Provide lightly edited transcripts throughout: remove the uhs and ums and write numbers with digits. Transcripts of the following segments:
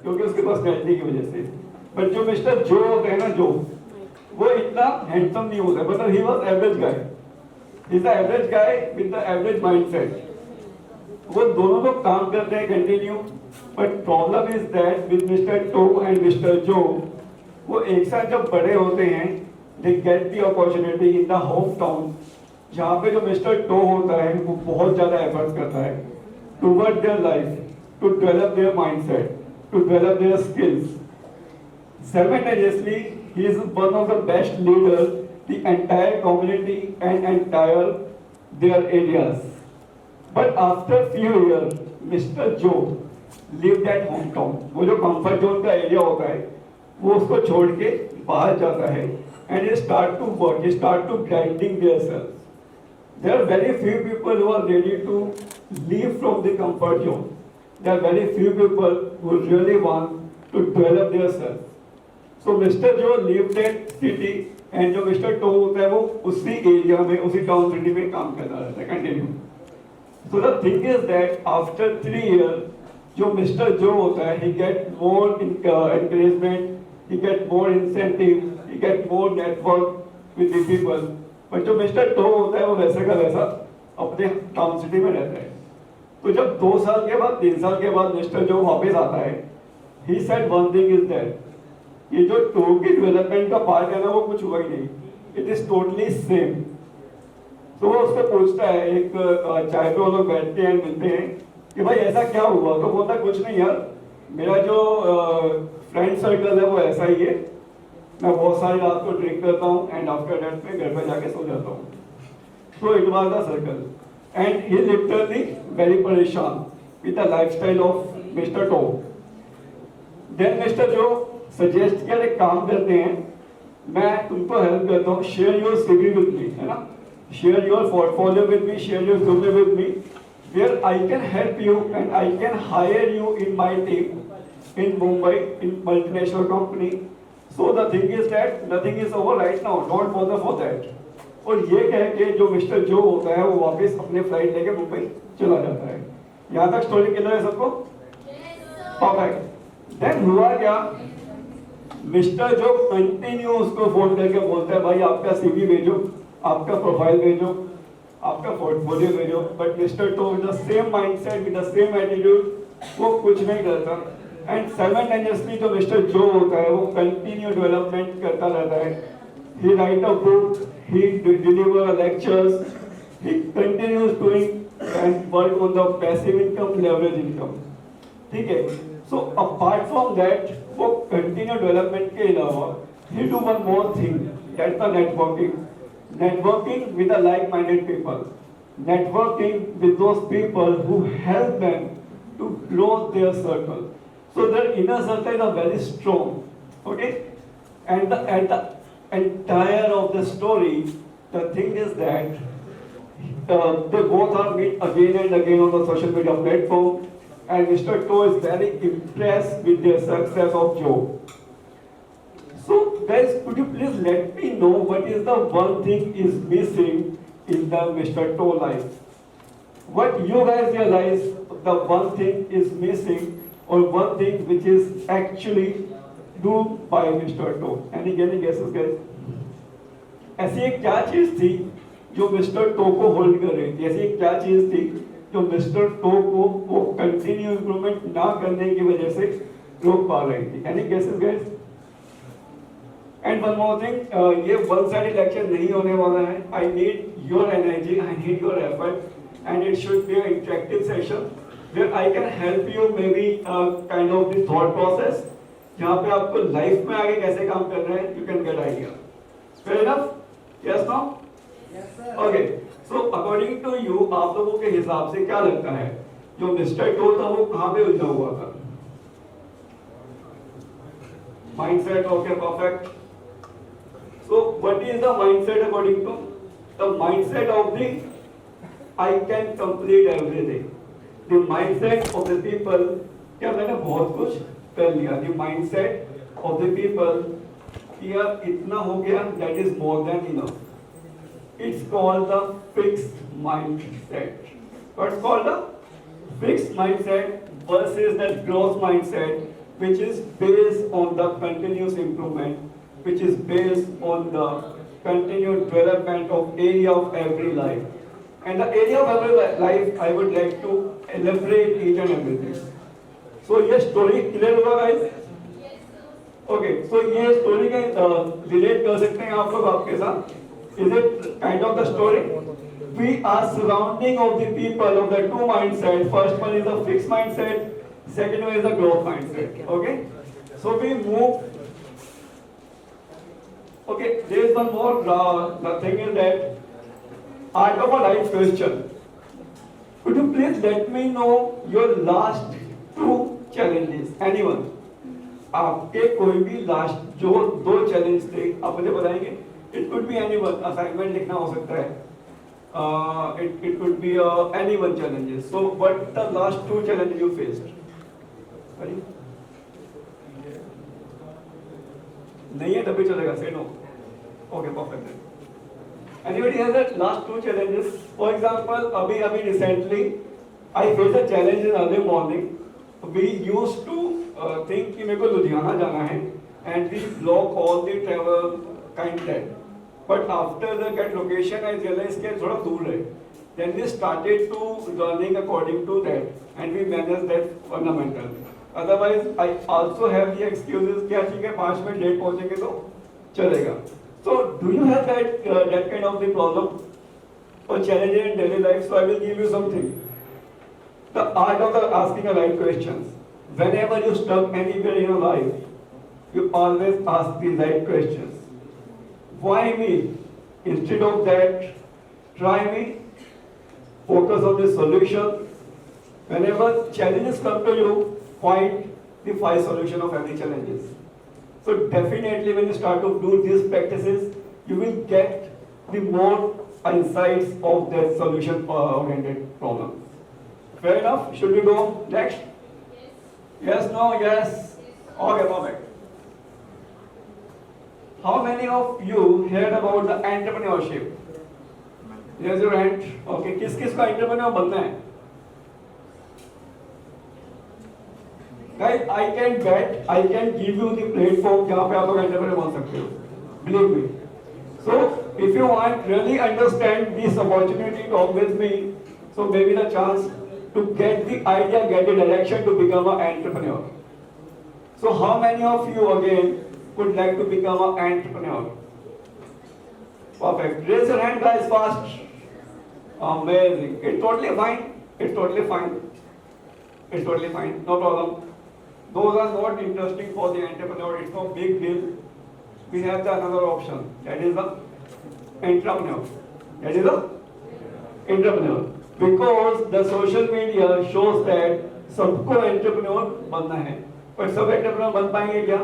क्योंकि उसके पर्सनैलिटी की वजह से। बट जो मिस्टर जो होते हैं ना, जो वो इतना हैंडसम नहीं होता, मतलब ही was average guy, he is the average guy with the average mindset. वो दोनों लोग काम करते हैं continue, but problem is that with mister Toe and mister Joe, वो एक साथ जब बड़े होते हैं, they get the opportunity in the home town, जहाँ पे जो मिस्टर टो होता है वो बहुत ज्यादा एफर्ट करता है toward their life, to develop their mindset, to develop their skills. Simultaneously, he is one of the best leaders the entire community and entire their areas. But after few years, Mr. Joe lived at hometown. वो जो comfort zone का area होता है, वो उसको छोड़ के बाहर जाता है, and he start to work, he start to grinding themselves. There are very few people who are ready to leave from the comfort zone. There are very few people who really want to develop themselves. So Mr. जो lived at city and जो Mr. To होता है वो उसी area में, उसी town city में काम करता रहता है continue. So the thing is that after 3 years जो Mr. जो होता है, he get more encouragement, he get more incentive, he get more network with the people. But जो Mr. टो होता है वो वैसे का वैसा अपने टाउन सिटी में रहता है। तो जब 2 साल के बाद 3 साल के बाद Mr. जो वापस आता है, he said one thing is that ये जो टो की डेवलपमेंट का पार्ट है ना, वो कुछ हुआ ही नहीं, इट इज टोटली सेम। तो वो उससे पूछता है, एक चाय पे वो लोग बैठते हैं, मिलते हैं कि भाई ऐसा क्या हुआ, तो बोलता कुछ नहीं यार, मेरा जो फ्रेंड सर्कल है वो ऐसा ही है, मैं बहुत सारी रात को ड्रिंक करता हूँ एंड आफ्टर दैट में घर पे जाके सो जाता हूँ। तो it was the circle and he literally very परेशान with the lifestyle of mister टो। देन मिस्टर जो सजेस्ट किया, एक काम करते हैं, मैं तुमको हेल्प करता हूँ, share your CV with me, है ना, share your portfolio with me, share your resume with me, where I can help you and I can hire you in my team in Mumbai in multinational company. So the thing is that nothing is over right now, don't bother for that. और ये कह के जो mister जो होता है वो वापस अपने फ्लाइट लेके मुंबई चला जाता है। यहाँ तक स्टोरी क्लियर है सबको? परफेक्ट। देन हुआ क्या, मिस्टर जो कंटिन्यू उसको फोन करके बोलता है, भाई आपका सीवी भेजो, आपका प्रोफाइल भेजो, आपका पोर्टफोलियो भेजो। But mister Toe with the same mindset, with the same attitude, वो कुछ नहीं करता। एंड साइमल्टेनियसली जो मिस्टर जो होता है वो कंटिन्यू डेवलपमेंट करता रहता है। He write a book, he deliver lectures, he continues doing and work on the passive income, leverage income. ठीक है, सो अपार्ट फ्रॉम दैट वो कंटिन्यू डेवलपमेंट के अलावा he do one more thing, that's the networking. Networking with the like-minded people, networking with those people who help them to grow their circle, so their inner circle is very strong. Okay, and at the entire of the story, the thing is that they both are meet again and again on the social media platform, and Mr. To is very impressed with the success of Joe. So guys, could you please let me know what is the one thing is missing in the Mr. To life? What you guys realize the one thing is missing, or one thing which is actually do by Mr. To? Any guesses guys? ऐसी एक क्या चीज थी जो mister to को hold कर रही थी? ऐसी एक क्या चीज थी जो मिस्टर टो को वो कंटिन्यू इंप्रूवमेंट ना करने की वजह से रोक पा रही थी? Any guesses guys? And one more thing, ये वन साइडेड लेक्चर नहीं होने वाला है। I need your energy, I need your effort, and it should be a interactive session where I can help you maybe kind of the thought process, जहाँ पे आपको life में आगे कैसे काम करना है, you can get idea. Fair enough? Yes no? Okay, so according to you, आप लोगों के हिसाब से क्या लगता है जो मिस्टर टो था वो कहाँ पे उलझा हुआ था? Mindset. Okay, perfect. So what is the mindset according to? The mindset of the I can complete everything, the mindset of the people, क्या मैंने बहुत कुछ कर लिया, the mindset of the people कि यार इतना हो गया, that is more than enough. It's called the fixed mindset. What's called the fixed mindset versus that growth mindset which is based on the continuous improvement, which is based on the continued development of area of every life. And the area of every life, I would like to elaborate each and everything. So ये story clear हुआ guys? Okay, so ये story के relate कर सकते हैं आप लोग आपके साथ? Is it kind of the story? We are surrounding of the people of the two mindset. First one is the fixed mindset. Second one is the growth mindset. Okay, so we move. Okay, there is one more. The thing is that art of a life question. Could you please let me know your last two challenges? Anyone? आपके कोई भी last जो दो challenge थे आप मुझे बताएंगे? It could be anyone. Assignment लिखना हो सकता है. It could be anyone challenges. So, what the last two challenges you faced? Sorry? नहीं है तभी चलेगा. Say no. Okay, perfect. Anybody has that last two challenges? For example, अभी recently, I faced a challenge in early morning. We used to think कि मेरे को लुधियाना जाना है, and we block all the travel content. But after the get location, I realized कि थोड़ा दूर है. Then we started to learning according to that, and we managed that fundamental. Otherwise, I also have the excuses कि ठीक है 5 minute late पहुंचेंगे तो चलेगा. So, do you have that kind of the problem or challenge in daily life? So, I will give you something. The art of the asking the right questions. Whenever you stuck anywhere in your life, you always ask the right questions. Why me? Instead of that, try me. Focus on the solution. Whenever challenges come to you, find the 5 solutions of every challenges. So definitely when you start to do these practices, you will get the more insights of that solution oriented problem. Fair enough? Should we go next? Yes, no, yes. Okay, perfect. How many of you heard about the entrepreneurship? Raise your hand. Okay, किस का entrepreneur बनना है? Guys, I can bet, I can give you the platform जहाँ पे आप लोग entrepreneur बन सकते हो. Believe me. So, if you want really understand this opportunity, talk with me. So maybe the chance to get the idea, get the direction to become an entrepreneur. So how many of you again would like to become an entrepreneur? Perfect. Raise your hand, guys, fast. Amazing. It's totally fine. It's totally fine. It's totally fine. No problem. Those are not interesting for the entrepreneur. It's no big deal. We have the another option. That is the entrepreneur. That is the entrepreneur. Because the social media shows that सबको entrepreneur बनना है. पर सब entrepreneur बन पाएंगे क्या?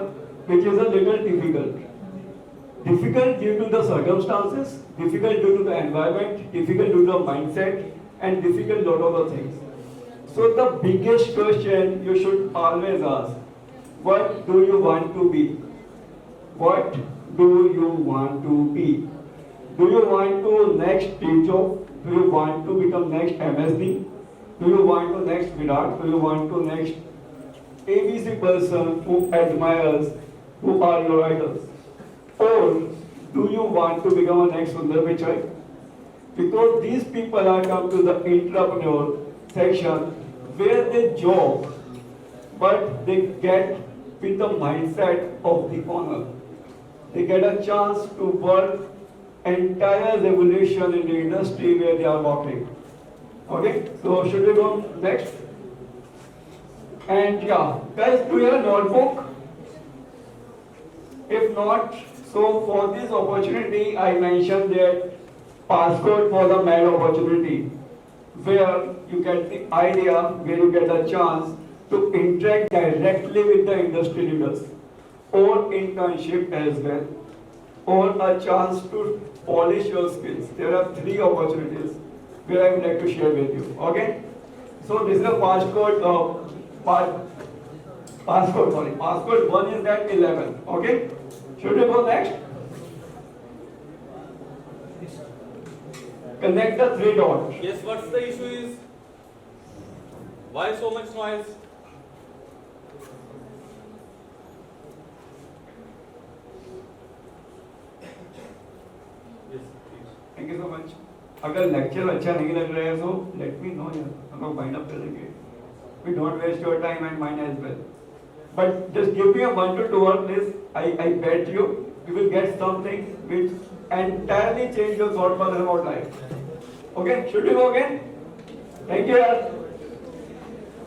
Which is a little difficult. Difficult due to the circumstances, difficult due to the environment, difficult due to the mindset, and difficult lot of other things. So the biggest question you should always ask, what do you want to be? What do you want to be? Do you want to next Steve Jobs? Do you want to become next MSD? Do you want to next Virat? Do you want to next ABC person who admires, who are your idols? Or do you want to become a next Sundar Pichai? Because these people are come to the entrepreneur section where they job, but they get with the mindset of the owner. They get a chance to work entire revolution in the industry where they are working. Okay, so should we go next? And yeah, guys, do you have a notebook? If not, so for this opportunity, I mentioned that passcode for the mad opportunity, where you get the idea, where you get a chance to interact directly with the industry leaders, or internship as well, or a chance to polish your skills. There are 3 opportunities where I would like to share with you. Okay? So this is a passcode. Passcode 1 is that 11. Okay? Should we go next? Connect the 3 dots. Yes, what's the issue is? Why so much noise? Thank you so much. अगर lecture अच्छा नहीं लग रहा है तो let me know यार, हम लोग वाइंड अप कर लेंगे। We don't waste your time and mine as well. But just give me a 1 to 2 hour please. I bet you will get something which entirely change your thought process about life. Okay, should we go again? Thank you.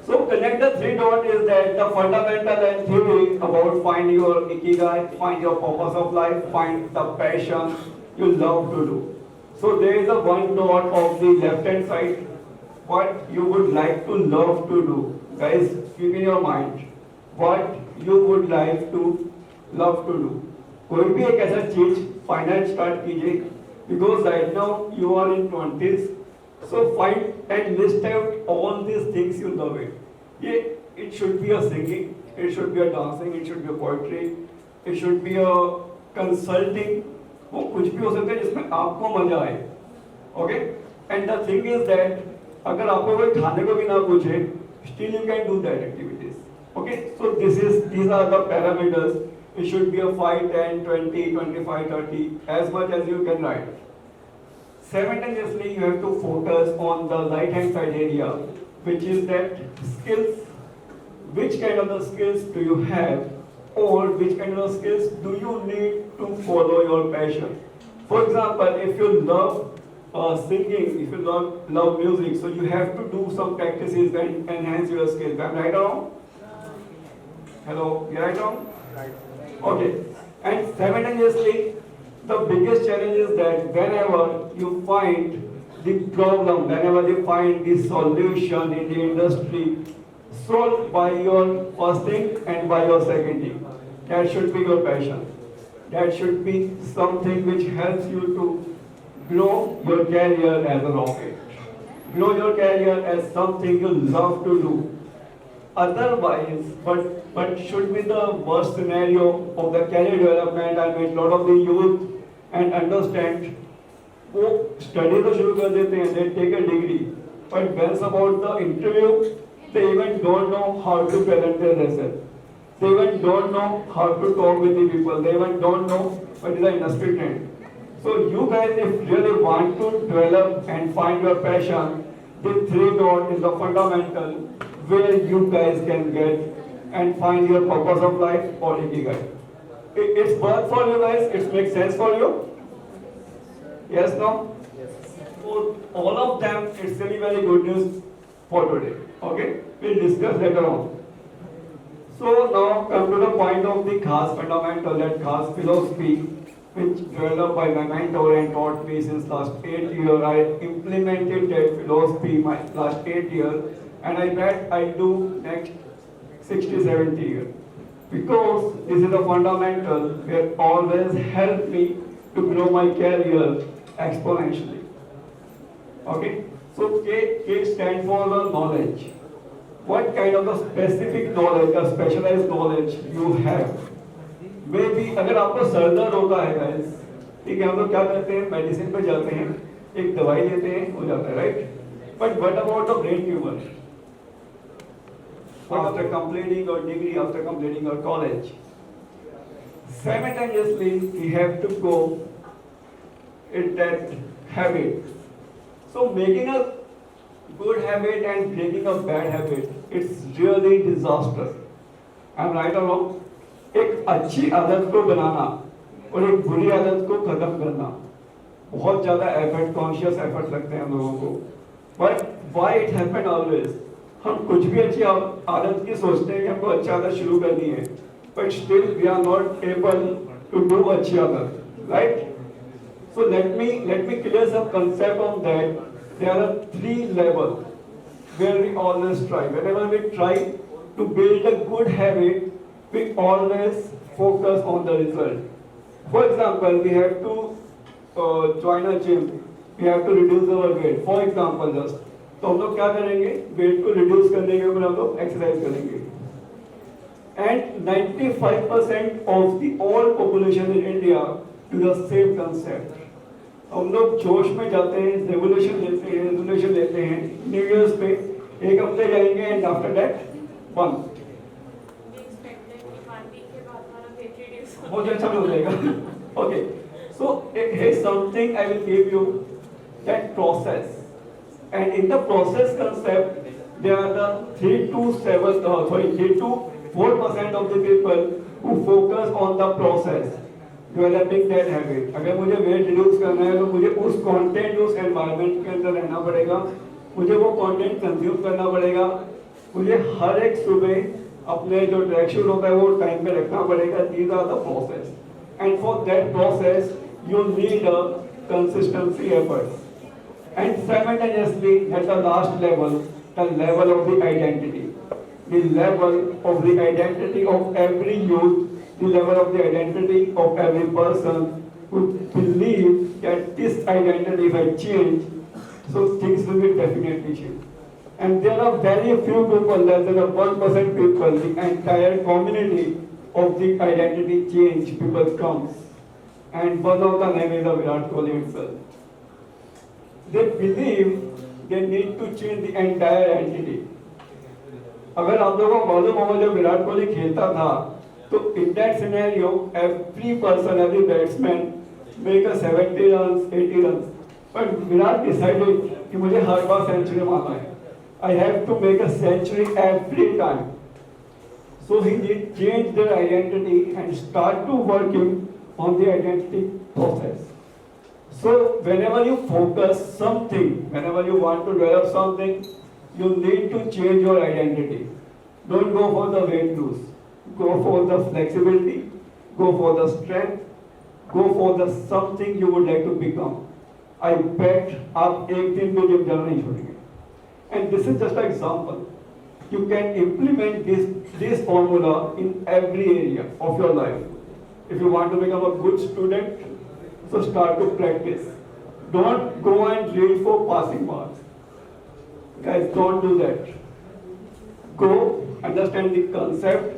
So connect the three dots is that the fundamental and theory about find your ikigai, find your purpose of life, find the passion you love to do. So there is a one dot of the left hand side. What you would like to love to do, guys, keep in your mind what you would like to love to do. कोई भी एक ऐसा चीज final start कीजिए, because right now you are in 20s, so find and list out all these things you love it. ये it should be a singing, it should be a dancing, it should be a poetry, it should be a consulting, वो कुछ भी हो सकता है जिसमें आपको मजा आए. Okay, and the thing is that अगर आपको कोई खाने को भी ना पूछे, still you can do that activities. Okay, so these are the parameters. It should be a 5, 10, 20, 25, 30, as much as you can write. Simultaneously, you have to focus on the right hand side area, which is that skills. Which kind of the skills do you have, or which kind of skills do you need to follow your passion? For example, if you love singing, if you love music, so you have to do some practices and enhance your skills. Am I right or wrong? Hello, you right or wrong? Right. Okay. And simultaneously, the biggest challenge is that whenever you find the problem, whenever you find the solution in the industry, solved by your first thing and by your second thing, that should be your passion. That should be something which helps you to grow your career as a rocket. Grow your career as something you love to do. Otherwise, but should be the worst scenario of the career development. I mean, lot of the youth and understand, वो study तो शुरू कर देते हैं, they take a degree, but when it's about the interview, they even don't know how to present their lesson. They even don't know how to talk with the people. They even don't know what is the industry trend. So you guys, if really want to develop and find your passion, the three dot is the fundamental where you guys can get and find your purpose of life or ikigai. It's work for you guys. It makes sense for you. Yes, no. For all of them, it's really very good news for today. Okay, we'll discuss later on. So now come to the point of the khas fundamental, that khas philosophy, which developed by my mentor and taught me since last 8 years. I implemented that philosophy my last 8 years, and I bet I do next 60, 70 years. Because this is a fundamental where always helped me to grow my career exponentially. Okay? So K stands for the knowledge. What kind of the specific knowledge, a specialized knowledge you have? Maybe अगर आपको sir दर्द होता है guys, ठीक है, हम लोग क्या करते हैं, मेडिसिन पे जाते हैं, एक दवाई लेते हैं, हो जाता है, right? But what about the brain tumor? After completing your degree, after completing your college, simultaneously we have to go in that habit. So making a good habit and breaking a bad habit, it's really disaster. I'm right or wrong? एक अच्छी आदत को बनाना और एक बुरी आदत को खत्म करना बहुत ज़्यादा एफर्ट, कॉन्शियस एफर्ट लगते हैं हम लोगों को. But why it happen always? हम कुछ भी अच्छी आदत की सोचते हैं कि हमको अच्छी आदत शुरू करनी है, but still we are not able to do अच्छी आदत, right? So let me clear some concept on that. There are 3 levels where we always try. Whenever we try to build a good habit, we always focus on the result. For example, we have to join a gym. We have to reduce our weight. For example, just तो हम लोग क्या करेंगे? Wait को reduce करने के ऊपर हम लोग एक्सरसाइज करेंगे. And 95% of the all population in India do the same concept. हम लोग जोश में जाते हैं, रेजोल्यूशन लेते हैं, न्यू ईयर्स पे एक हफ्ते जाएंगे एंड आफ्टर दैट बंद. बहुत अच्छा हो जाएगा. Okay, so here's something I will give you. that process. And in the process concept, there are the 3 to 4% of the people who focus on the process, developing that habit. अगर मुझे weight reduce करना है तो मुझे उस content, उस environment के अंदर रहना पड़ेगा, मुझे वो content consume करना पड़ेगा, मुझे हर एक सुबह अपने जो ट्रैक शूट होता है वो टाइम पे रखना पड़ेगा. These are the process, and for that process you need a consistency efforts. And simultaneously at the last level, the level of the identity, the level of the identity of every youth, the level of the identity of every person who believe that this identity if I change, so things will be definitely changed. And there are very few people, less than 1% people, the entire community of the identity change people comes. And one of the name is the Virat Kohli himself. They believe they need to change the entire entity. अगर आप लोगों को मालूम होगा जब विराट कोहली खेलता था तो in that scenario every person, every batsman make a 70 runs, 80 runs. But Virat decided कि मुझे हर बार सेंचुरी मारना है. I have to make a century every time. So he changed their identity and start to working on the identity process. So whenever you focus something, whenever you want to develop something, you need to change your identity. Don't go for the weight loss. Go for the flexibility. Go for the strength. Go for the something you would like to become. I bet आप एक दिन में gym जाना नहीं छोड़ेंगे. And this is just an example. You can implement this formula in every area of your life. If you want to become a good student, so start to practice. Don't go and read for passing marks. Guys, don't do that. Go, understand the concept,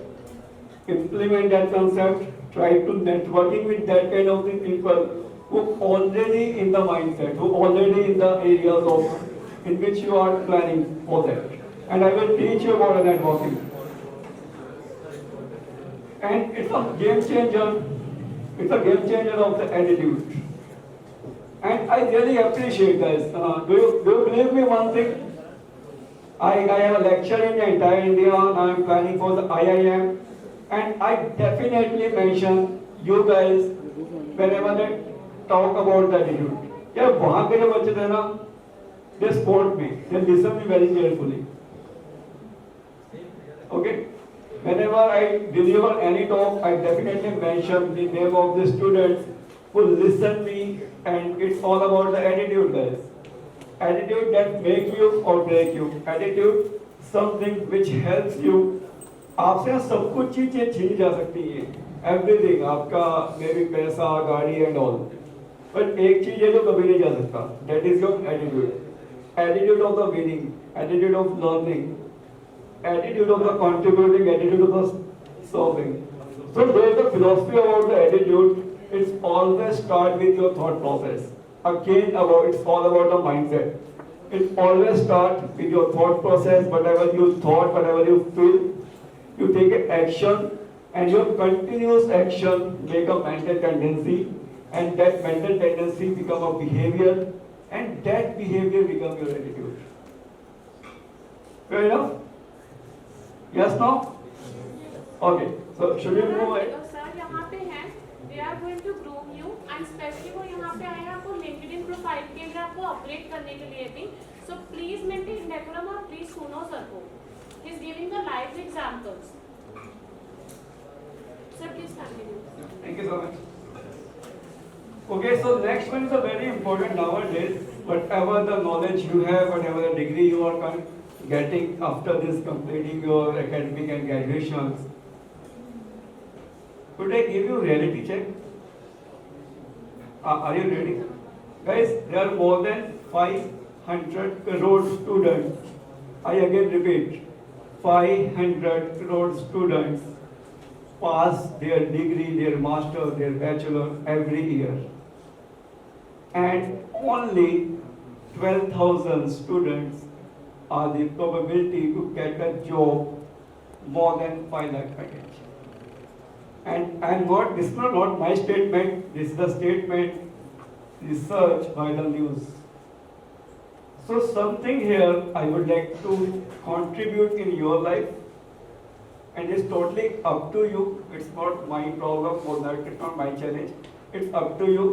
implement that concept, try to networking with that kind of the people who already in the mindset, who already in the areas of in which you are planning for that. And I will teach you about networking. And it's a game changer. It's a game changer of the attitude. And I really appreciate guys. Do you believe me one thing? I have a lecture in the entire India. Now I'm planning for the IIM. And I definitely mention you guys whenever they talk about the attitude. Yeah, वहाँ के जो बच्चे थे ना, they support me. They listen me very carefully. Okay? Whenever I deliver any talk, I definitely mention the name of the students who listen me, and it's all about the attitude, guys. Attitude that make you or break you. Attitude, something which helps you. आपसे सब कुछ चीजें छीनी जा सकती हैं. Everything, आपका maybe पैसा, गाड़ी and all. But एक चीज है जो कभी नहीं जा सकता. That is your attitude. Attitude of the winning. Attitude of learning. Attitude of the contributing, attitude of the solving. So there is a philosophy about the attitude. It's always start with your thought process. Again, it's all about the mindset. It always start with your thought process. Whatever you thought, whatever you feel, you take an action, and your continuous action make a mental tendency, and that mental tendency become a behavior, and that behavior become your attitude. Fair enough? Yes, no? Okay. So should we move ahead? Sir, यहाँ पे हैं. We are going to groom you, and especially वो यहाँ पे आए हैं आपको LinkedIn profile के लिए आपको अपडेट करने के लिए भी. So please maintain decorum और please सुनो sir को. He's giving the live examples. Sir, please continue. Thank you so much. Okay, so next one is a very important nowadays. Whatever the knowledge you have, whatever the degree you are getting after this completing your academic and graduations, could I give you reality check? Are you ready? Guys, there are more than 500 crore students. I again repeat, 500 crore students pass their degree, their master, their bachelor every year. And only 12,000 students are the probability to get a job more than 5 lakh package. And this is not my statement, this is the statement research by the news. So something here I would like to contribute in your life, and it's totally up to you. It's not my problem or that it's not my challenge. It's up to you.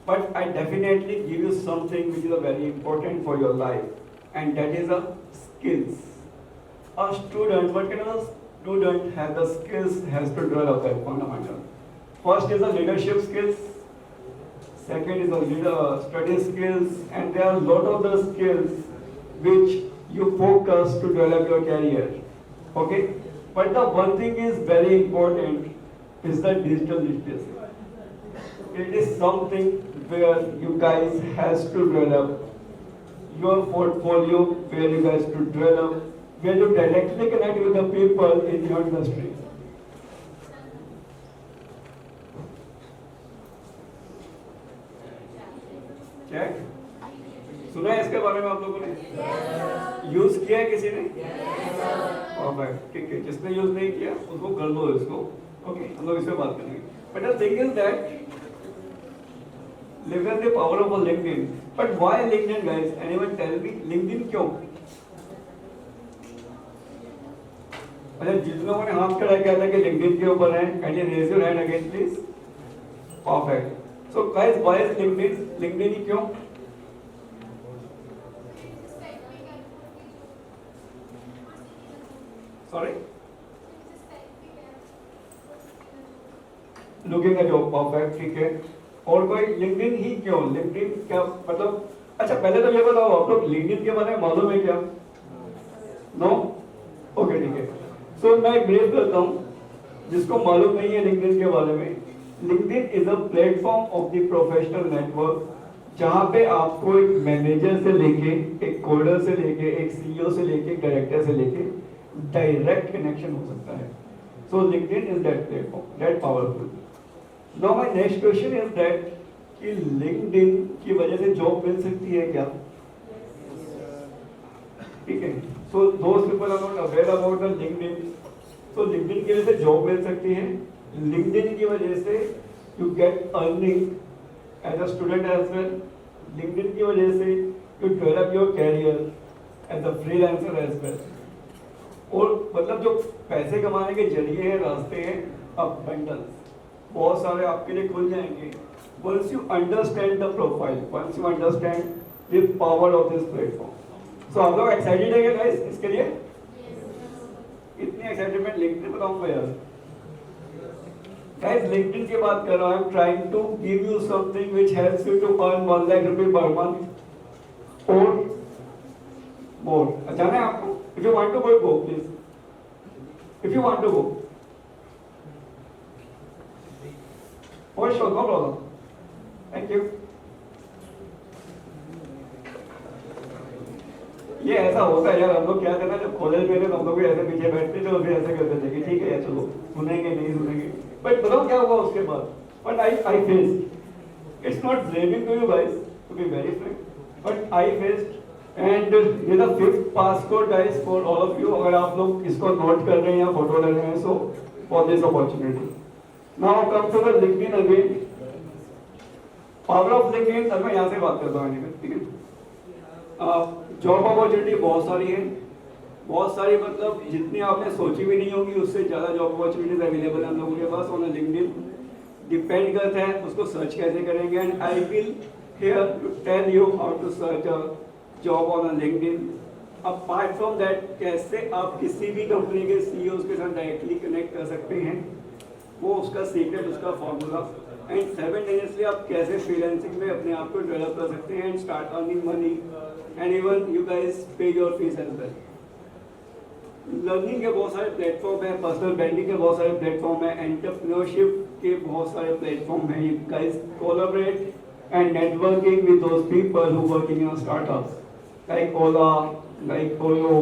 But I definitely give you something which is a very important for your life, and that is a skills. A student, what kind of student has the skills has to develop that fundamental. First is the leadership skills. Second is the study skills, and there are a lot of the skills which you focus to develop your career. Okay, but the one thing is very important is the digital literacy. It is something where you guys has to develop your portfolio, where you guys to develop, where you directly connect with the people in your industry. Check सुना है इसके बारे में आप लोगों ने use किया है किसी ने परफेक्ट ठीक है जिसने यूज नहीं किया उसको कर लो इसको ओके हम लोग इस पे बात करेंगे but the thing is that live in the power of LinkedIn but why LinkedIn guys anyone tell me LinkedIn क्यों अच्छा जिन लोगों ने हाथ खड़ा किया था कि लिंक्डइन के ऊपर है can you raise your hand again please perfect So guys, why is LinkedIn? LinkedIn ही क्यों? Sorry? Looking at job, perfect, ठीक है. और कोई LinkedIn ही क्यों? LinkedIn क्या मतलब? अच्छा पहले तो ये बताओ आप लोग LinkedIn के बारे में मालूम है क्या? No? ओके ठीक है. So मैं एक ब्रीफ करता हूँ जिसको मालूम नहीं है LinkedIn के बारे में. LinkedIn is a platform of the professional network जहाँ पे आपको एक मैनेजर से लेके एक कोडर से लेके एक सीईओ से लेके एक डायरेक्टर से लेके डायरेक्ट कनेक्शन हो सकता है. So LinkedIn is that platform, that powerful. Now my next question is that कि LinkedIn की वजह से जॉब मिल सकती है क्या? ठीक है. So those people are not aware about the LinkedIn. So LinkedIn की वजह से जॉब मिल सकती है. LinkedIn की वजह से you get earning as a student as well. LinkedIn की वजह से you develop your career as a freelancer as well. और मतलब जो पैसे कमाने के जरिए हैं रास्ते हैं abundance बहुत सारे आपके लिए खुल जाएंगे. Once you understand the profile, once you understand the power of this platform. So आप लोग excited हैं क्या guys इसके लिए? इतनी excitement LinkedIn बताऊंगा यार. Guys, LinkedIn की बात कर रहा हूँ. I'm trying to give you something which helps you to earn 1 lakh rupees per month or more. जाना है आपको? If you want to go, go please. If you want to go. For sure, no problem. Thank you. ये ऐसा होता है यार हम लोग क्या करना जब कॉलेज में थे हम लोग भी ऐसे पीछे बैठते थे और फिर ऐसे करते थे कि ठीक है यार चलो सुनेंगे नहीं सुनेंगे बट बताओ क्या हुआ उसके बाद but I faced it's not blaming to you guys to be very frank but I faced and ये the fifth pass code guys for all of you अगर आप लोग इसको नोट कर रहे हैं या फोटो ले रहे हैं so for this opportunity now come to the LinkedIn again power of LinkedIn अब मैं यहाँ से बात करता हूँ ठीक है जॉब अपॉर्चुनिटी बहुत सारी है बहुत सारी मतलब जितनी आपने सोची भी नहीं होगी उससे ज़्यादा जॉब अपॉर्चुनिटीज अवेलेबल है हम लोगों के पास ऑन लिंक्डइन डिपेंड करता है उसको सर्च कैसे करेंगे and I will here to tell you how to search a job on LinkedIn apart from that कैसे आप किसी भी कंपनी के सीईओ के साथ डायरेक्टली कनेक्ट कर सकते हैं वो उसका सीक्रेट उसका फॉर्मूला एंड साइमल्टेनियसली आप कैसे फ्रीलांसिंग में अपने आप को डेवलप कर सकते हैं and start earning money and even you guys pay your fees as well. Learning के बहुत सारे प्लेटफॉर्म हैं पर्सनल ब्रांडिंग के बहुत सारे प्लेटफॉर्म हैं एंटरप्रेन्योरशिप के बहुत सारे प्लेटफॉर्म हैं you guys collaborate and networking with those people who working in startups like Ola like Oyo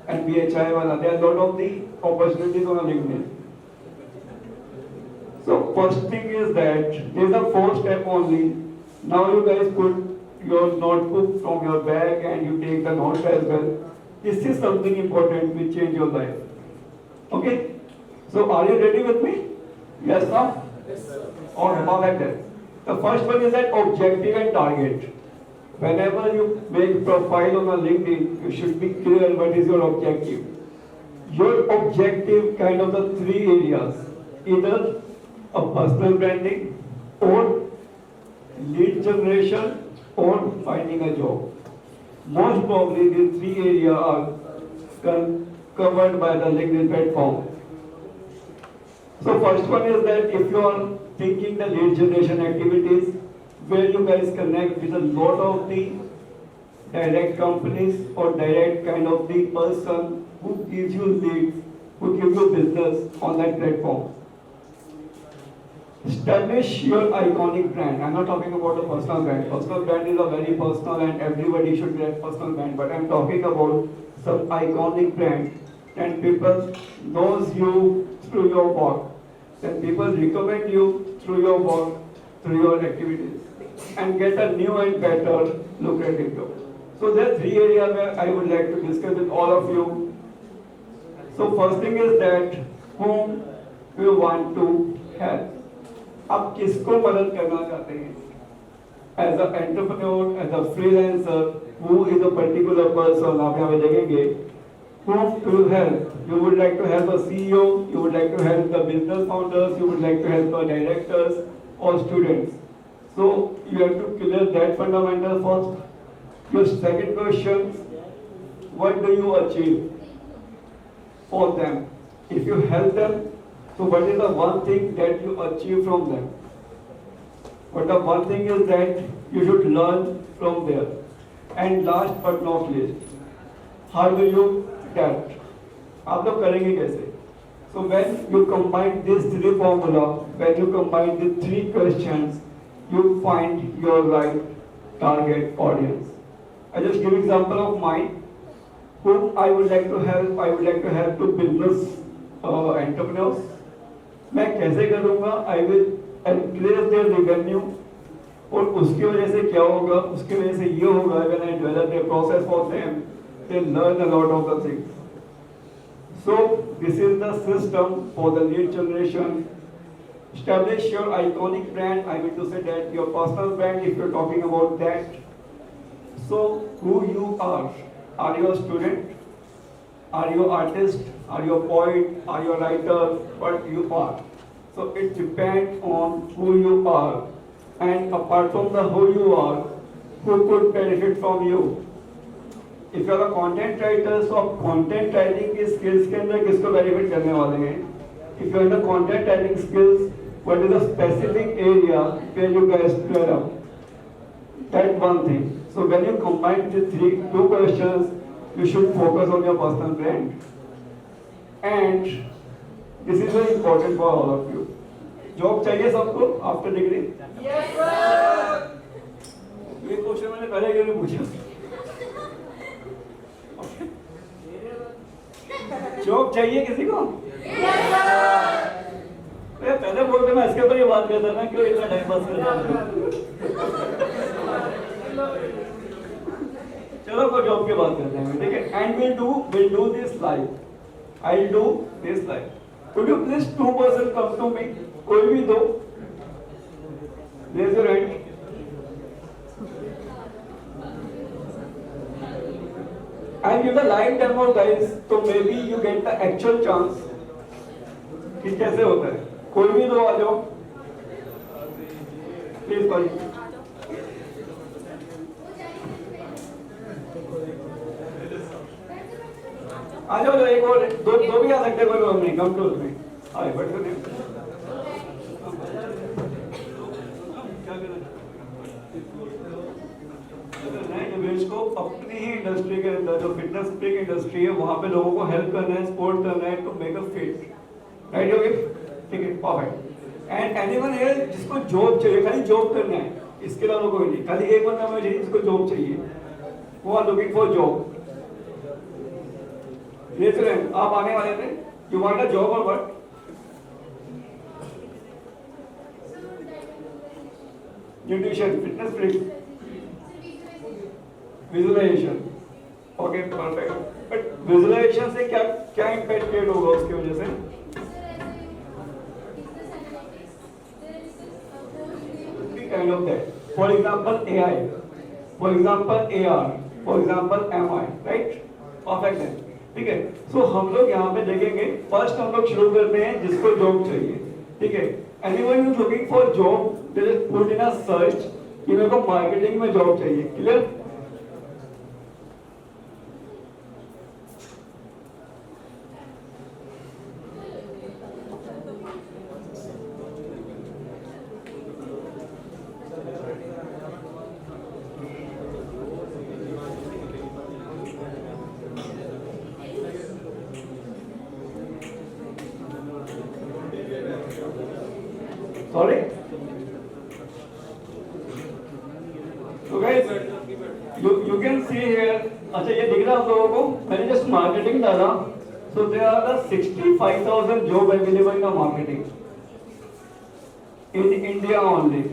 and BHI वाला there are lot of the opportunities on LinkedIn. So first thing is that there is a 4 step only. Now you guys put your notebook from your bag and you take the notes as well. This is something important which change your life. Okay? So are you ready with me? Yes, no? Yes, sir. Or how like that? The first one is that objective and target. Whenever you make profile on a LinkedIn, you should be clear what is your objective. Your objective kind of the three areas, either a personal branding or lead generation or finding a job. Most probably these three areas are covered by the LinkedIn platform. So first one is that if you are thinking the lead generation activities, where you guys connect with a lot of the direct companies or direct kind of the person who gives you leads, who gives you business on that platform. Establish your iconic brand. I'm not talking about a personal brand. Personal brand is a very personal and everybody should get personal brand. But I'm talking about some iconic brand and people knows you through your work. Then people recommend you through your work, through your activities and get a new and better lucrative job. So there are three areas where I would like to discuss with all of you. So first thing is that whom you want to help. आप किसको मदद करना चाहते हैं? As an entrepreneur, as a freelancer, who is a particular person आप यहाँ पे देखेंगे, whom you help? You would like to help a CEO, you would like to help the business founders, you would like to help the directors or students. So you have to clear that fundamental first. Your second question, what do you achieve for them? If you help them, so what is the one thing that you achieve from them? But the one thing is that you should learn from there. And last but not least, how do you get? आप लोग करेंगे कैसे? So when you combine these three formula, when you combine the three questions, you find your right target audience. I just give example of mine, whom I would like to help. I would like to help to business entrepreneurs. मैं कैसे करूँगा? I will increase their revenue. और उसकी वजह से क्या होगा? उसकी वजह से ये होगा, when I develop a process for them, they learn a lot of the things. So this is the system for the lead generation. Establish your iconic brand. I mean to say that your personal brand, if you're talking about that. So who you are? Are you a student? Are you an artist? Are you a poet? Are you a writer? What you are. So it depends on who you are. And apart from the who you are, who could benefit from you? If you are a content writer, so आप content writing के skills के अंदर किसको benefit करने वाले हैं? If you are in the content writing skills, what is the specific area where you guys develop? That one thing. So when you combine the two questions, you should focus on your personal brand. And this is very important for all of you. Job चाहिए सबको after degree? Yes sir. ये question मैंने पहले क्यों नहीं पूछा? Job चाहिए किसी को? Yes sir. पहले बोलते मैं इसके ऊपर ही बात करता ना, क्यों इतना टाइम पास करता हूँ? चलो कोई जॉब की बात करते हैं, ठीक है? And we'll do this live. I'll do this live. Could you please 2 person come to me? कोई भी दो. Raise your hand. And give the live demo guys, so maybe you get the actual chance. कि कैसे होता है? कोई भी दो आ जाओ. Please call. आ जाओ, एक और दो भी आ सकते हैं, कोई प्रॉब्लम नहीं. Come to me. Hi, what's your name? इसको अपनी ही इंडस्ट्री के अंदर जो फिटनेस फ्रीक इंडस्ट्री है वहां पे लोगों को हेल्प करना है, सपोर्ट करना है to make a fit. Right Yogi? ठीक है, परफेक्ट. एंड एनीवन हियर जिसको जॉब चाहिए, खाली जॉब करना है, इसके अलावा कोई नहीं. खाली एक बंदा मुझे जिसको जॉब चाहिए, वो आर लुकिंग फॉर जॉब. आप आने वाले थे? यू वांट अ जॉब और what? Nutrition, fitness freak, visualization. Okay, perfect. But visualization से क्या क्या इंपैक्ट क्रिएट होगा उसकी वजह से? Kind of that. For example AI. For example AR, for example MI, right, perfect है, ठीक है। सो हम लोग यहाँ पे देखेंगे, फर्स्ट हम लोग शुरू करते हैं जिसको जॉब चाहिए, ठीक है। Anyone is looking for job, just put in a search कि मेरे को मार्केटिंग में जॉब चाहिए, clear. Sorry? So guys, you can see here, अच्छा ये दिख रहा है आप लोगों को, मैंने जस्ट मार्केटिंग डाला, so there are the 65,000 job available in the marketing in India only.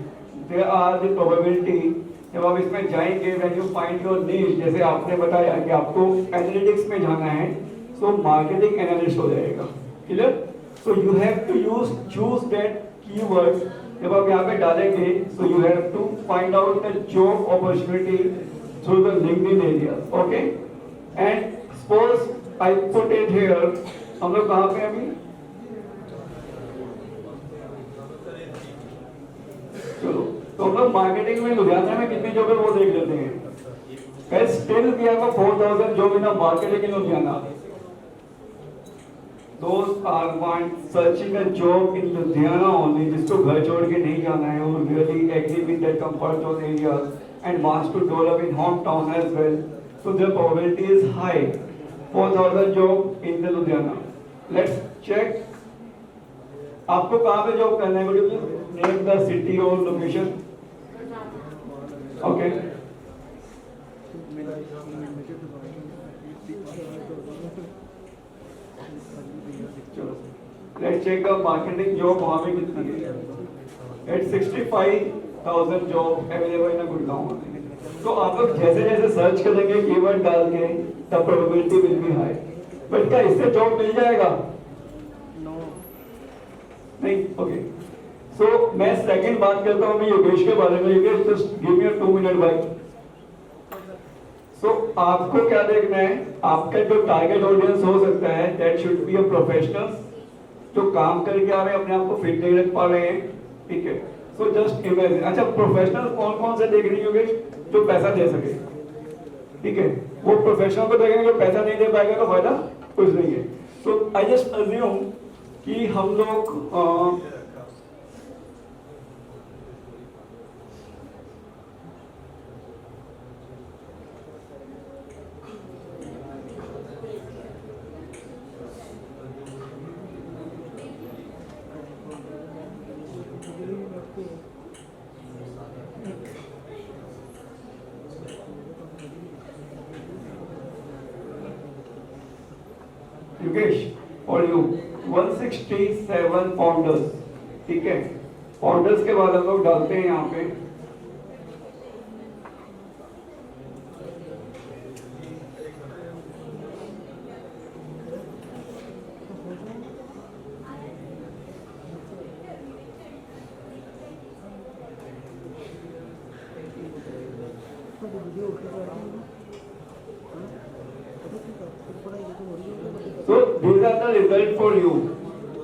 There are the probability, जब आप इसमें जाएंगे, when you find your niche, जैसे आपने बताया कि आपको एनालिटिक्स में जाना है, so marketing analyst हो जाएगा, clear? So you have to choose that keyword जब आप यहाँ पे डालेंगे, so you have to find out the job opportunity through the LinkedIn areas, okay? And suppose I put it here, हम लोग कहाँ पे अभी, चलो तो हम लोग मार्केटिंग में लुधियाना में कितनी जॉब है वो देख लेते हैं। Still we have a 4,000 job in the marketing in Ludhiana. Those are one searching a job in Ludhiana only, जिसको घर छोड़ के नहीं जाना है, who really agree with that comfort zone areas and wants to develop in hometown as well. So the probability is high. 4,000 job in the Ludhiana. Let's check. आपको कहाँ पे जॉब करना है? Could you please name the city or location? Okay. चलो let's check the marketing job वहाँ पे कितनी है। At 65,000 job available in Gurgaon. तो आप लोग जैसे जैसे सर्च करेंगे कीवर्ड डाल के, तब probability will be high. But क्या इससे जॉब मिल जाएगा? नहीं, ओके। सो मैं सेकंड बात करता हूँ मैं योगेश के बारे में। योगेश जस्ट गिव मी अ 2 मिनट बाइक। सो आपको क्या देखना है, आपका जो टारगेट ऑडियंस हो सकता है that should be a professionals जो काम करके आ रहे हैं, अपने आप को फिट नहीं रख पा रहे हैं, ठीक है। सो जस्ट इमेजिन, अच्छा प्रोफेशनल कौन कौन से देख रही होंगे? जो पैसा दे सके, ठीक है। वो प्रोफेशनल को देखेंगे, जो पैसा नहीं दे पाएगा तो फायदा कुछ नहीं है। सो आई जस्ट अज्यूम कि हम लोग योगेश और यू 167 फाउंडर्स, ठीक है। फाउंडर्स के बाद हम लोग डालते हैं यहाँ पे So these are the result for you.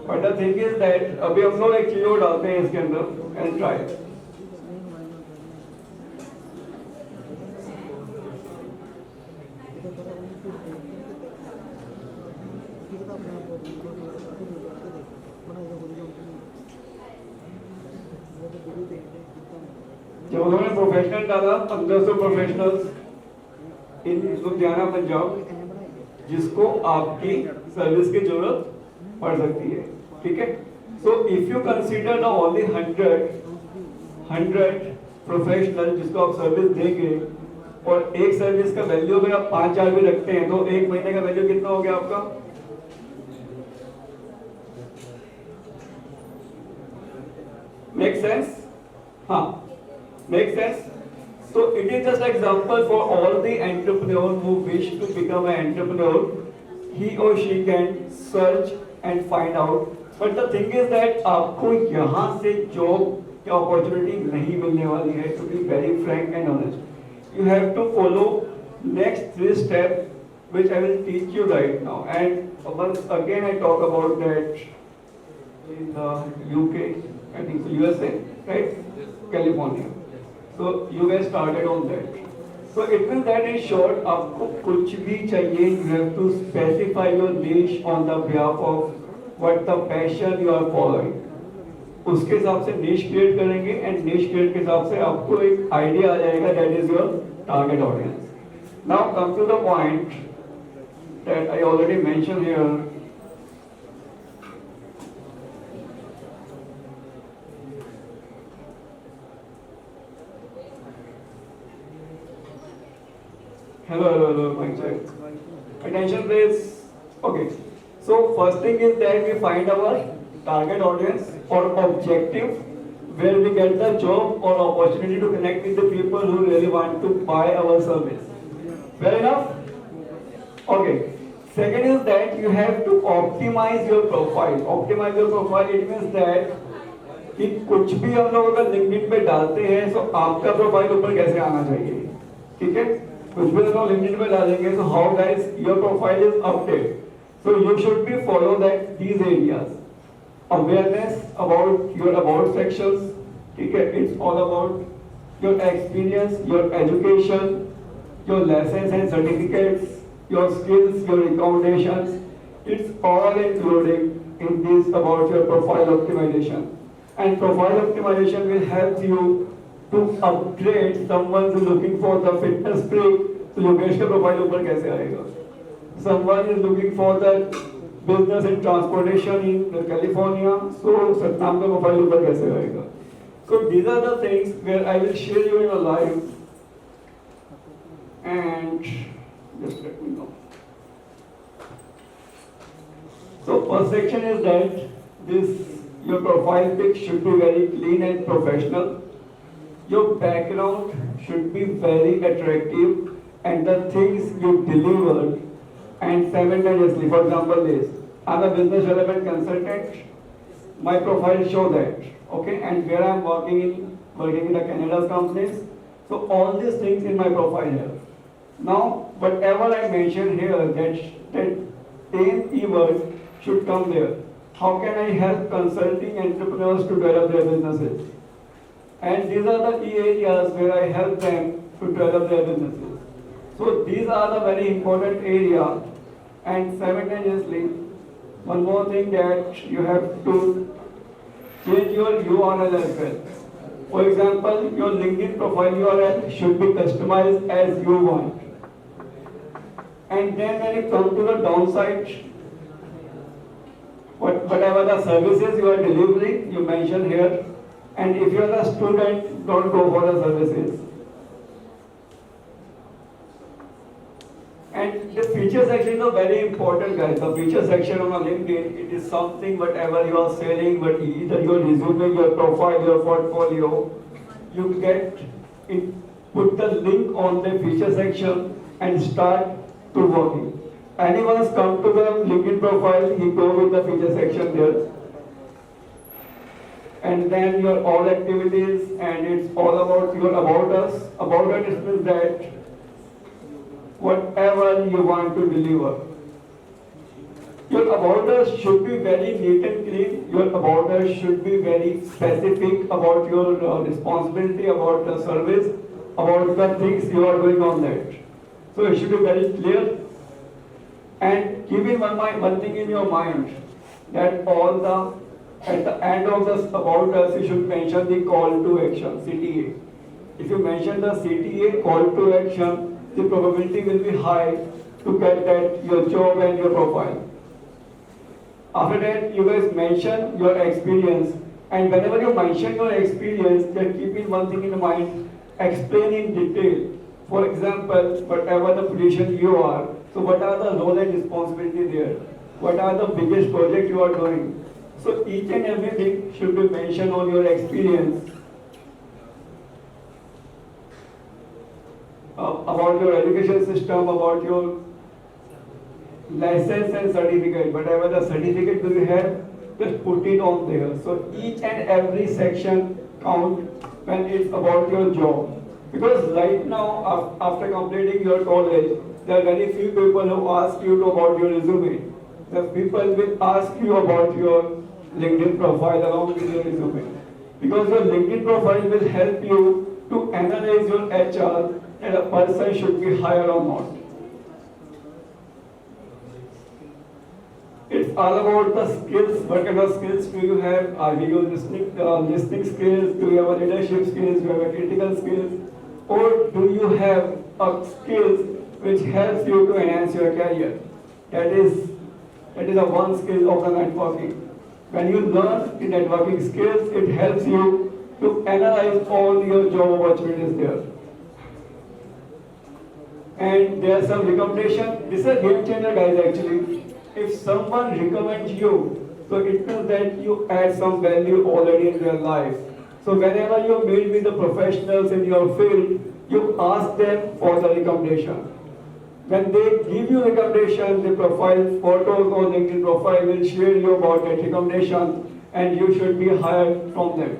But the thing is that अभी हम लोग एक चीज और डालते हैं इसके अंदर and try. जब उन्होंने प्रोफेशनल डाला 1500 प्रोफेशनल्स इन लुधियाना पंजाब जिसको आपकी सर्विस की जरूरत पड़ सकती है, ठीक है। So if you consider the only 100 professional जिसको आप सर्विस देंगे और एक सर्विस का वैल्यू अगर आप 5,000 भी रखते हैं तो एक महीने का वैल्यू कितना हो गया आपका? Make sense? हाँ, make sense. So it is just an example for all the entrepreneurs who wish to become an entrepreneur. He or she can search and find out. But the thing is that आपको यहाँ से job की opportunity नहीं मिलने वाली है, to be very frank and honest. you have to follow next three steps, which I will teach you right now. And once again, I talk about that in the UK, I think so USA, right? California. So you guys started on that. So it means that in short, आपको कुछ भी चाहिए, you have to specify your niche on the behalf of what the passion you are following. उसके हिसाब से niche create करेंगे and niche create के हिसाब से आपको एक idea आ जाएगा, that is your target audience. Now come to the point that I already mentioned here. Hello, mic check. Attention please. Okay. So first thing is that we find our target audience or objective where we get the job or opportunity to connect with the people who really want to buy our service. Fair enough? Okay. Second is that you have to optimize your profile. Optimize your profile, it means that कि कुछ भी हम लोग अगर LinkedIn पे डालते हैं तो आपका प्रोफाइल ऊपर कैसे आना चाहिए, ठीक है? कुछ भी लोग लिंक्डइन पे डालेंगे तो how guys your profile is updated. So you should be follow that these areas. Awareness about your about sections, ठीक है? It's all about your experience, your education, your lessons and certificates, your skills, your recommendations. It's all including in this about your profile optimization. And profile optimization will help you to upgrade someone who's looking for the fitness freak. So Yogesh का profile ऊपर कैसे आएगा? Someone is looking for the business and transportation in California. So Satnam का profile ऊपर कैसे आएगा? So these are the things where I will share you in a live. And just let me know. So first section is that this your profile pic should be very clean and professional. Your background should be very attractive and the things you delivered and simultaneously, for example this, I'm a business development consultant, my profile show that, okay, and where I'm working in the Canada's companies, so all these things in my profile here. Now, whatever I mentioned here, that 10 keywords should come there. How can I help consulting entrepreneurs to develop their businesses? And these are the key areas where I help them to develop their businesses. So these are the very important areas. And simultaneously, one more thing that you have to change your URL as well. For example, your LinkedIn profile URL should be customized as you want. And then when you come to the downside, whatever the services you are delivering, you mention here. And if you are a student, don't go for the services. And the feature section is very important, guys. The feature section on a LinkedIn, it is something whatever you are selling, but either your resume, your profile, your portfolio, you get it, put the link on the feature section and start to working. Anyone's come to the LinkedIn profile, he go with the feature section there. And then your all activities, and it's all about your about us. About us means that whatever you want to deliver. Your about us should be very neat and clean. Your about us should be very specific about your responsibility, about the service, about the things you are doing on that. So it should be very clear. And keep in one thing in your mind, that at the end of this about us, you should mention the call to action, CTA. If you mention the CTA, call to action, the probability will be high to get that your job and your profile. After that, you guys mention your experience, and whenever you mention your experience, just keep in one thing in mind, explain in detail. For example, whatever the position you are, so what are the role and responsibility there? What are the biggest project you are doing? So each and everything should be mentioned on your experience. About your education system, about your license and certificate, whatever the certificate do you have, just put it on there. So each and every section count when it's about your job. Because right now, after completing your college, there are very few people who ask you about your resume. The people will ask you about your LinkedIn profile along with your resume. Because your LinkedIn profile will help you to analyze your HR that a person should be hired or not. It's all about the skills. What kind of skills do you have? Are you listening skills? Do you have a leadership skills? Do you have a critical skills? Or do you have a skills which helps you to enhance your career? That is a one skill of the networking. When you learn the networking skills, it helps you to analyze all your job opportunities there. And there are some recommendation. This is a game changer, guys. Actually, if someone recommends you, so it means that you add some value already in their life. So whenever you meet with the professionals in your field, you ask them for the recommendation. When they give you recommendation, the profile photos or LinkedIn profile will share you about that recommendation, and you should be hired from them.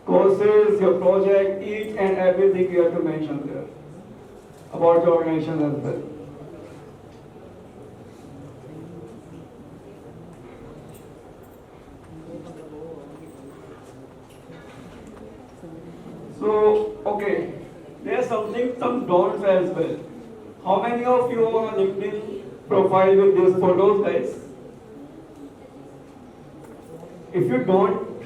Courses, your project, each and everything you have to mention there about your organization as well. So, okay, there's some don'ts as well. How many of you on a LinkedIn profile with these photos, guys? If you don't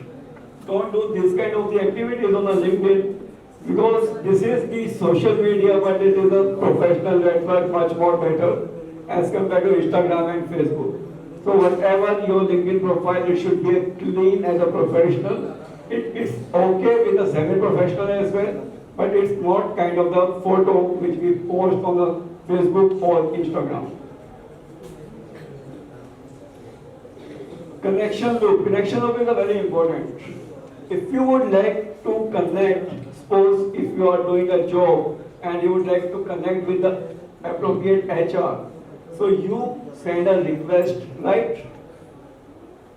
do this kind of the activities on the LinkedIn, because this is the social media, but it is a professional network, much more better as compared to Instagram and Facebook. So whatever your LinkedIn profile, it should be clean as a professional. It's okay with a semi-professional as well, but it's not kind of the photo which we post on the Facebook or Instagram. Connection loop is a very important. If you would like to connect, suppose if you are doing a job and you would like to connect with the appropriate HR, so you send a request, right?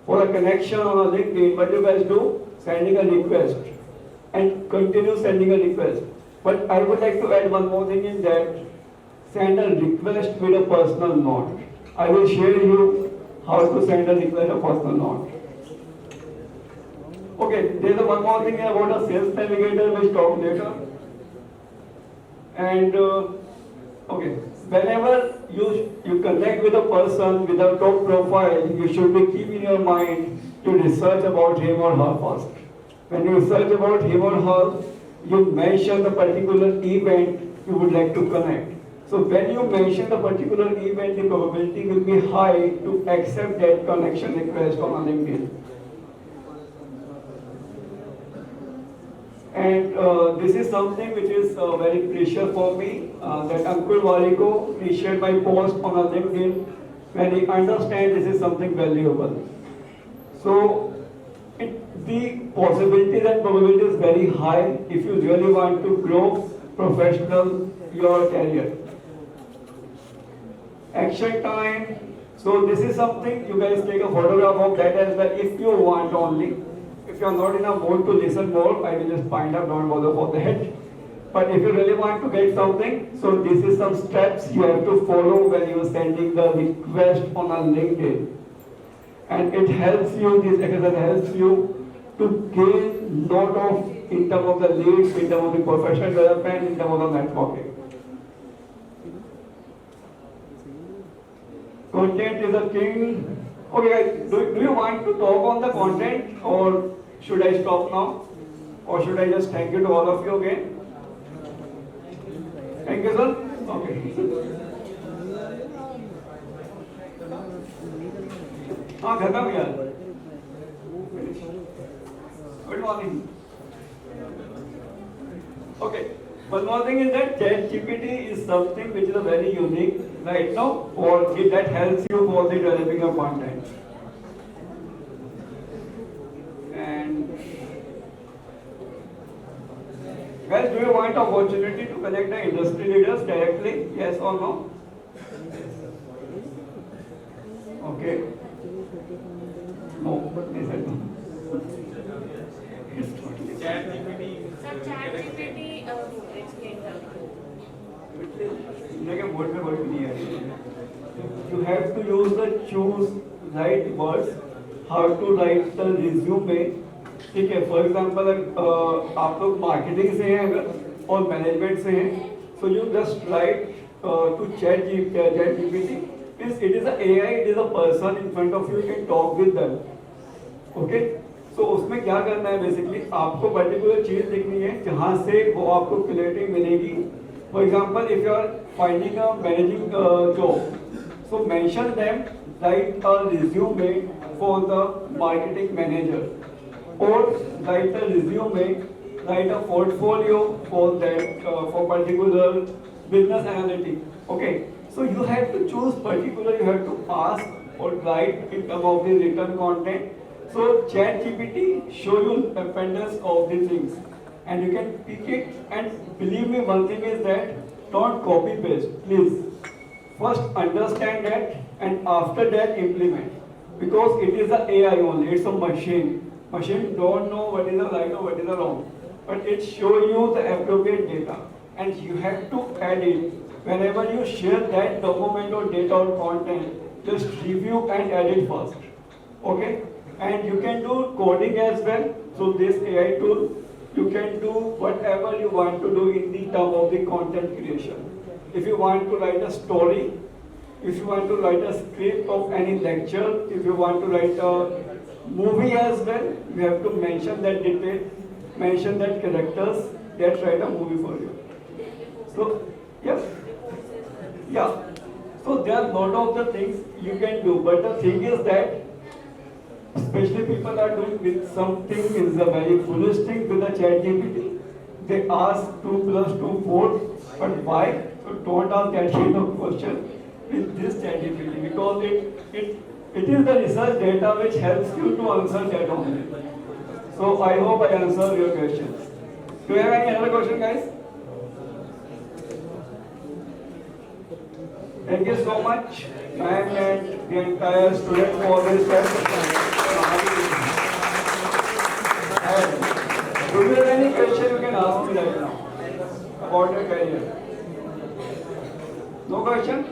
For a connection on a LinkedIn, what you guys do? Sending a request and continue sending a request. But I would like to add one more thing in that. Send a request with a personal note. I will share you how to send a request a personal note. Okay, there's one more thing about a sales navigator which talk later. And okay, whenever you connect with a person with a top profile, you should be keeping in your mind to research about him or her first. When you research about him or her, you mention the particular event you would like to connect. So when you mention the particular event, the probability will be high to accept that connection request on a LinkedIn. And this is something which is very precious for me, that Ankur Wariko, he shared my post on a LinkedIn when he understands this is something valuable. So the possibilities and probability is very high if you really want to grow professional your career. Action time. So this is something you guys take a photograph of that as well if you want only. If you are not in a mood to listen more, I will just find out, don't bother for that. But if you really want to get something, so this is some steps you have to follow when you are sending the request on a LinkedIn. And it helps you, this exercise helps you to gain lot of, in terms of the leads, in terms of the professional development, in terms of the networking. Content is a king. Okay guys, do you want to talk on the content or should I stop now? Or should I just thank you to all of you again? Thank you sir. Okay. खत्म यार. Good morning. Okay. One more thing is that ChatGPT is something which is very unique right now, or that helps you for the developing of content. And guys, do you want opportunity to connect the industry leaders directly? Yes or no? Okay. No, they said no. Sir, ChatGPT use the choose right words, how to write the resume. ठीक है, for example आप लोग marketing से हैं अगर और management से हैं, so you just write to chat GPT, means it is a AI, it is a person in front of you, can talk with them. Okay, so उसमें क्या करना है, बेसिकली आपको पर्टिकुलर चीज लिखनी है जहां से वो आपको क्लैरिटी मिलेगी. For example if you are finding a managing job, so mention them, write a resume for the marketing manager, or write a resume, write a portfolio for that for particular business analytic. Okay, so you have to choose particular, you have to ask or write in terms of the written content. So chat gpt show you abundance of the things and you can pick it. And believe me, one thing is that don't copy paste, please. First understand that and after that implement, because it is a AI only, it's a machine. Machine don't know what is the right or what is the wrong, but it show you the appropriate data and you have to add it. Whenever you share that document or data or content, just review and add it first. Okay, and you can do coding as well. So this AI tool, you can do whatever you want to do in the term of the content creation. If you want to write a story, if you want to write a script of any lecture, if you want to write a movie as well, you have to mention that detail, mention that characters that write a movie for you. So, yes, yeah. So there are lot of the things you can do, but the thing is that especially people are doing with something is a very foolish thing with the chat GPT. They ask 2 plus 2 4, but why? So don't ask that kind of question with this chat GPT, because it is the research data which helps you to answer that only. So I hope I answered your questions. Do you have any other question, guys? Thank you so much, ma'am, and the entire student for this test. And do you have any question you can ask me right now about your career? No question?